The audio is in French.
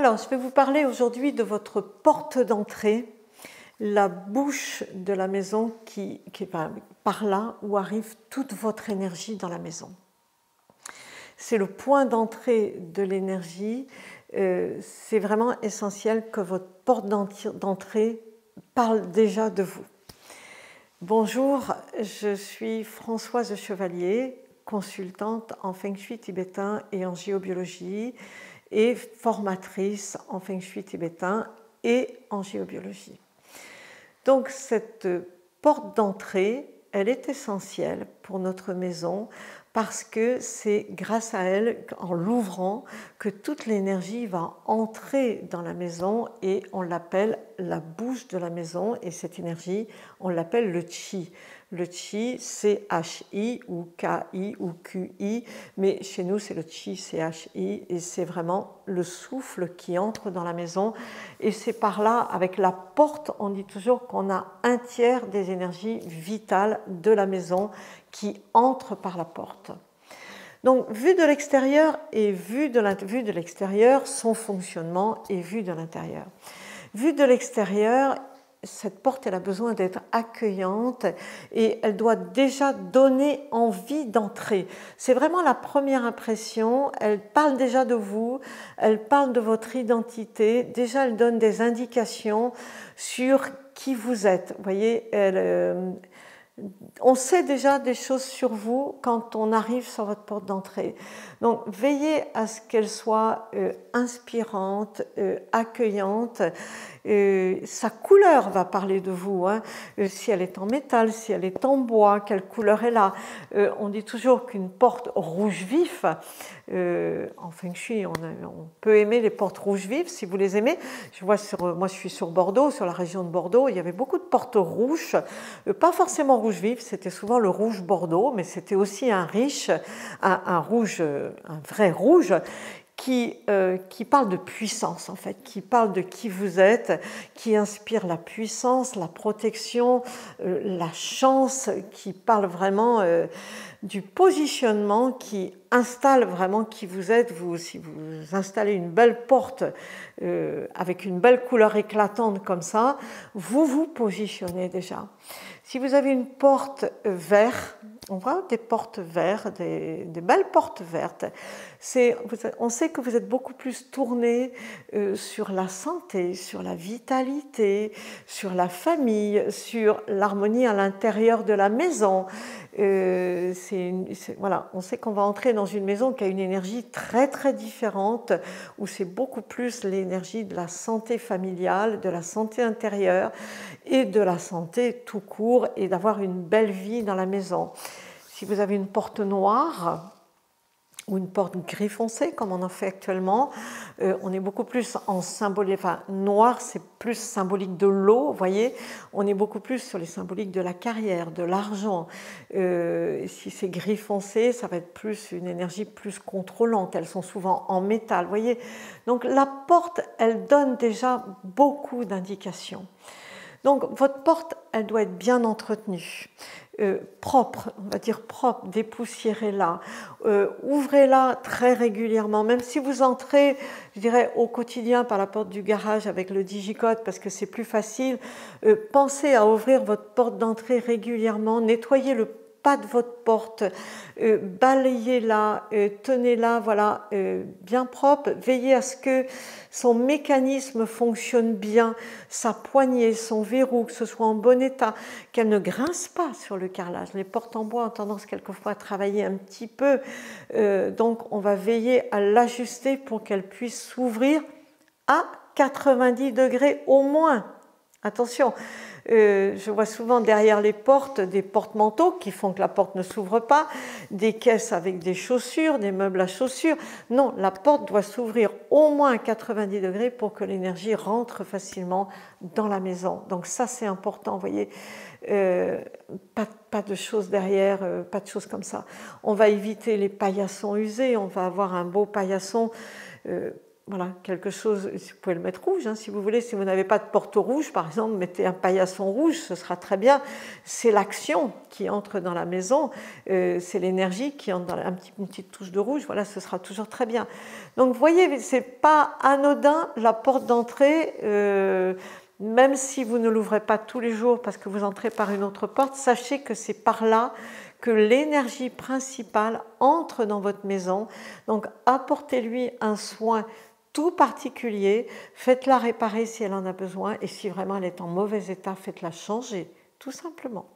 Alors, je vais vous parler aujourd'hui de votre porte d'entrée, la bouche de la maison qui est par là où arrive toute votre énergie dans la maison. C'est le point d'entrée de l'énergie. C'est vraiment essentiel que votre porte d'entrée parle déjà de vous. Bonjour, je suis Françoise Chevalier, consultante en Feng Shui tibétain et en géobiologie, et formatrice en Feng Shui tibétain et en géobiologie. Donc cette porte d'entrée, elle est essentielle pour notre maison parce que c'est grâce à elle, en l'ouvrant, que toute l'énergie va entrer dans la maison et on l'appelle la bouche de la maison et cette énergie, on l'appelle le Qi. Le Qi, c'est H-I ou K-I ou Q-I, mais chez nous c'est le Qi, c'est H-I et c'est vraiment le souffle qui entre dans la maison et c'est par là, avec la porte, on dit toujours qu'on a un tiers des énergies vitales de la maison qui entrent par la porte. Donc, vu de l'extérieur et vu de l'extérieur, son fonctionnement est vu de l'intérieur. Vu de l'extérieur, cette porte, elle a besoin d'être accueillante et elle doit déjà donner envie d'entrer. C'est vraiment la première impression. Elle parle déjà de vous, elle parle de votre identité. Déjà, elle donne des indications sur qui vous êtes. Vous voyez, on sait déjà des choses sur vous quand on arrive sur votre porte d'entrée. Donc, veillez à ce qu'elle soit inspirante, accueillante. Sa couleur va parler de vous, hein. Si elle est en métal, si elle est en bois, quelle couleur elle a. On dit toujours qu'une porte rouge vif, en Feng Shui, on peut aimer les portes rouges vives si vous les aimez. Moi je suis sur Bordeaux, sur la région de Bordeaux, il y avait beaucoup de portes rouges, pas forcément rouge vif, c'était souvent le rouge Bordeaux, mais c'était aussi un riche, un rouge, un vrai rouge. Qui parle de puissance en fait, qui parle de qui vous êtes, qui inspire la puissance, la protection, la chance, qui parle vraiment du positionnement, qui installe vraiment qui vous êtes. Si vous installez une belle porte avec une belle couleur éclatante comme ça, vous vous positionnez déjà. Si vous avez une porte verte, on voit des portes vertes, des belles portes vertes. On sait que vous êtes beaucoup plus tourné sur la santé, sur la vitalité, sur la famille, sur l'harmonie à l'intérieur de la maison. Voilà, on sait qu'on va entrer dans une maison qui a une énergie très très différente, où c'est beaucoup plus l'énergie de la santé familiale, de la santé intérieure et de la santé tout court et d'avoir une belle vie dans la maison. Si vous avez une porte noire ou une porte gris foncé, comme on en fait actuellement, on est beaucoup plus en symbolique, enfin noir c'est plus symbolique de l'eau, vous voyez, on est beaucoup plus sur les symboliques de la carrière, de l'argent. Si c'est gris foncé, ça va être plus une énergie plus contrôlante, elles sont souvent en métal, vous voyez. Donc la porte, elle donne déjà beaucoup d'indications. Donc votre porte, elle doit être bien entretenue. Propre, on va dire propre, dépoussiérez-la, ouvrez-la très régulièrement, même si vous entrez, je dirais, au quotidien par la porte du garage avec le digicode parce que c'est plus facile, pensez à ouvrir votre porte d'entrée régulièrement, nettoyez le pas de votre porte, balayez-la, tenez-la voilà, bien propre, veillez à ce que son mécanisme fonctionne bien, sa poignée, son verrou, que ce soit en bon état, qu'elle ne grince pas sur le carrelage. Les portes en bois ont tendance quelquefois à travailler un petit peu, donc on va veiller à l'ajuster pour qu'elle puisse s'ouvrir à 90 degrés au moins. Attention, je vois souvent derrière les portes des porte-manteaux qui font que la porte ne s'ouvre pas, des caisses avec des chaussures, des meubles à chaussures. Non, la porte doit s'ouvrir au moins à 90 degrés pour que l'énergie rentre facilement dans la maison. Donc ça, c'est important, vous voyez. Pas de choses derrière, pas de choses comme ça. On va éviter les paillassons usés, on va avoir un beau paillasson Voilà, quelque chose, vous pouvez le mettre rouge, hein, si vous voulez. Si vous n'avez pas de porte rouge, par exemple, mettez un paillasson rouge, ce sera très bien. C'est l'action qui entre dans la maison, c'est l'énergie qui entre dans une petite touche de rouge, voilà, ce sera toujours très bien. Donc, vous voyez, ce n'est pas anodin, la porte d'entrée, même si vous ne l'ouvrez pas tous les jours parce que vous entrez par une autre porte, sachez que c'est par là que l'énergie principale entre dans votre maison. Donc, apportez-lui un soin tout particulier, faites-la réparer si elle en a besoin et si vraiment elle est en mauvais état, faites-la changer, tout simplement.